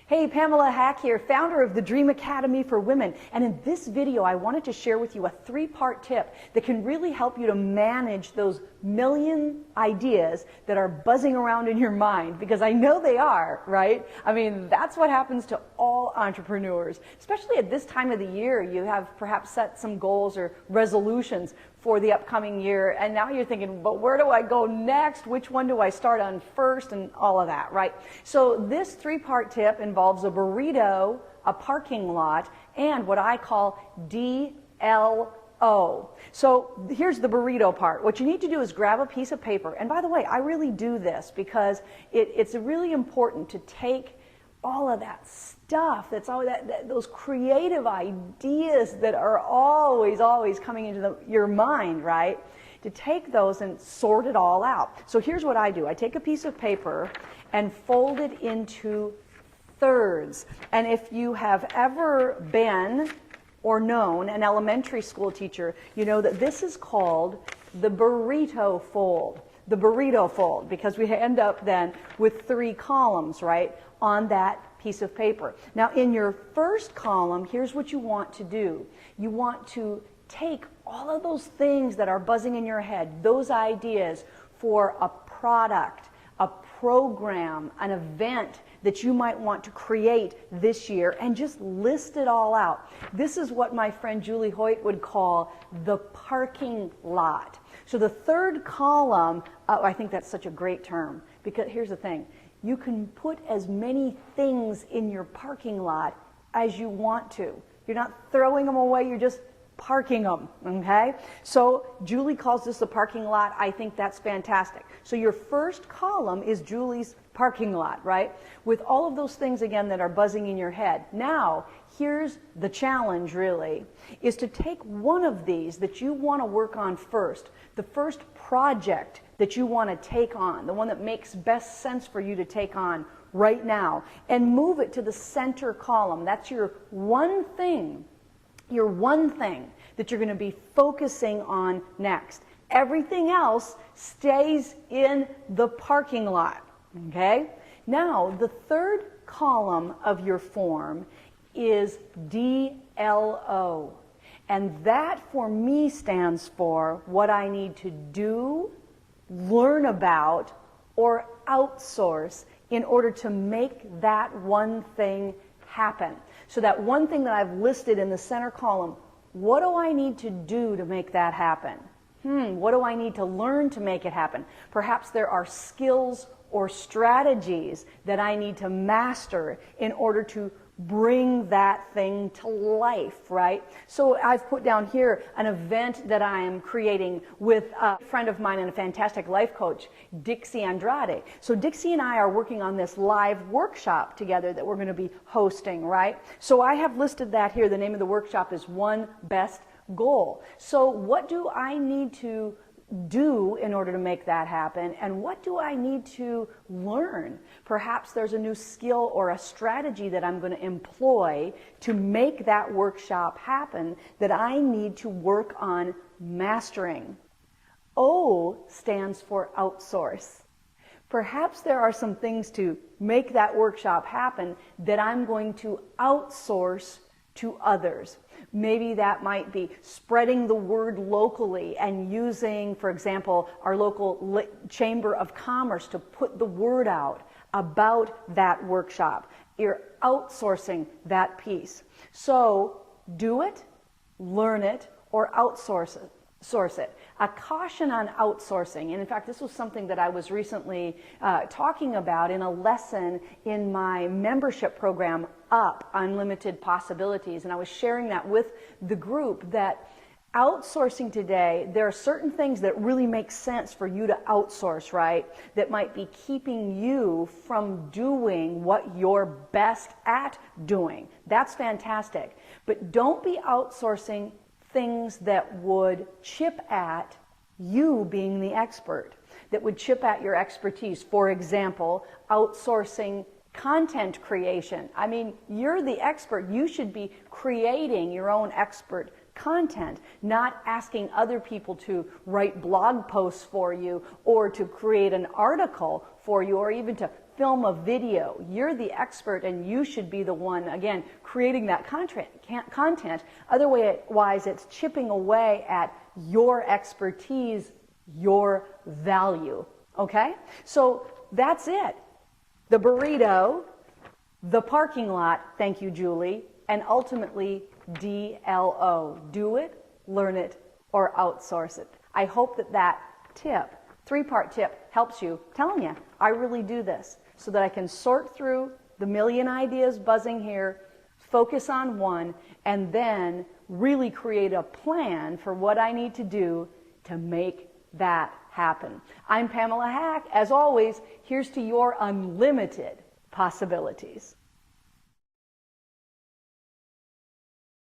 Hey, Pamela Hack here, founder of the Dream Academy for Women. And in this video, I wanted to share with you a 3-part tip that can really help you to manage those million ideas that are buzzing around in your mind, because I know they are, right? I mean, that's what happens to all entrepreneurs, especially at this time of the year. You have perhaps set some goals or resolutions for the upcoming year, and now you're thinking, but where do I go next? Which one do I start on first? And all of that, right? So this 3-part tip involves a burrito, a parking lot, and what I call DLO. So here's the burrito part. What you need to do is grab a piece of paper, and by the way, I really do this because it's really important to take all of that stuff, that's all those creative ideas that are always coming into your mind, right? To take those and sort it all out. So here's what I do. I take a piece of paper and fold it into thirds. And if you have ever been or known an elementary school teacher, you know that this is called the burrito fold. The burrito fold, because we end up then with 3 columns, right, on that piece of paper. Now, in your first column, here's what you want to do. You want to take all of those things that are buzzing in your head, those ideas for a product, a program, an event that you might want to create this year, and just list it all out. This is what my friend Julie Hoyt would call the parking lot. So the third column, I think that's such a great term, because here's the thing. You can put as many things in your parking lot as you want to. You're not throwing them away, you're just parking them, okay? So Julie calls this the parking lot. I think that's fantastic. So your first column is Julie's parking lot, right? With all of those things, again, that are buzzing in your head. Now, here's the challenge, really, is to take one of these that you want to work on first, the first project that you want to take on, the one that makes best sense for you to take on right now, and move it to the center column. That's your one thing that you're going to be focusing on next. Everything else stays in the parking lot, okay? Now, the third column of your form is DLO. And that for me stands for what I need to do, learn about, or outsource in order to make that one thing happen. So that one thing that I've listed in the center column, what do I need to do to make that happen? What do I need to learn to make it happen? Perhaps there are skills or strategies that I need to master in order to bring that thing to life, right? So I've put down here an event that I am creating with a friend of mine and a fantastic life coach, Dixie Andrade. So Dixie and I are working on this live workshop together that we're going to be hosting, right? So I have listed that here. The name of the workshop is One Best Goal. So what do I need to do in order to make that happen, and what do I need to learn? Perhaps there's a new skill or a strategy that I'm going to employ to make that workshop happen that I need to work on mastering. O stands for outsource. Perhaps there are some things to make that workshop happen that I'm going to outsource to others. Maybe that might be spreading the word locally and using, for example, our local Chamber of Commerce to put the word out about that workshop. You're outsourcing that piece. So do it, learn it, or outsource it. A caution on outsourcing, and in fact this was something that I was recently talking about in a lesson in my membership program, Up, Unlimited Possibilities, and I was sharing that with the group that outsourcing today, there are certain things that really make sense for you to outsource, right? That might be keeping you from doing what you're best at doing. That's fantastic. But don't be outsourcing things that would chip at you being the expert, that would chip at your expertise. For example, outsourcing content creation. I mean, you're the expert. You should be creating your own expert content, not asking other people to write blog posts for you or to create an article for you or even to film a video. You're the expert and you should be the one, again, creating that content. Otherwise, it's chipping away at your expertise, your value. Okay? So that's it. The burrito, the parking lot, thank you, Julie, and ultimately DLO. Do it, learn it, or outsource it. I hope that tip, 3-part tip, helps you. I'm telling you, I really do this so that I can sort through the million ideas buzzing here, focus on one, and then really create a plan for what I need to do to make that happen. I'm Pamela Hack. As always, here's to your unlimited possibilities.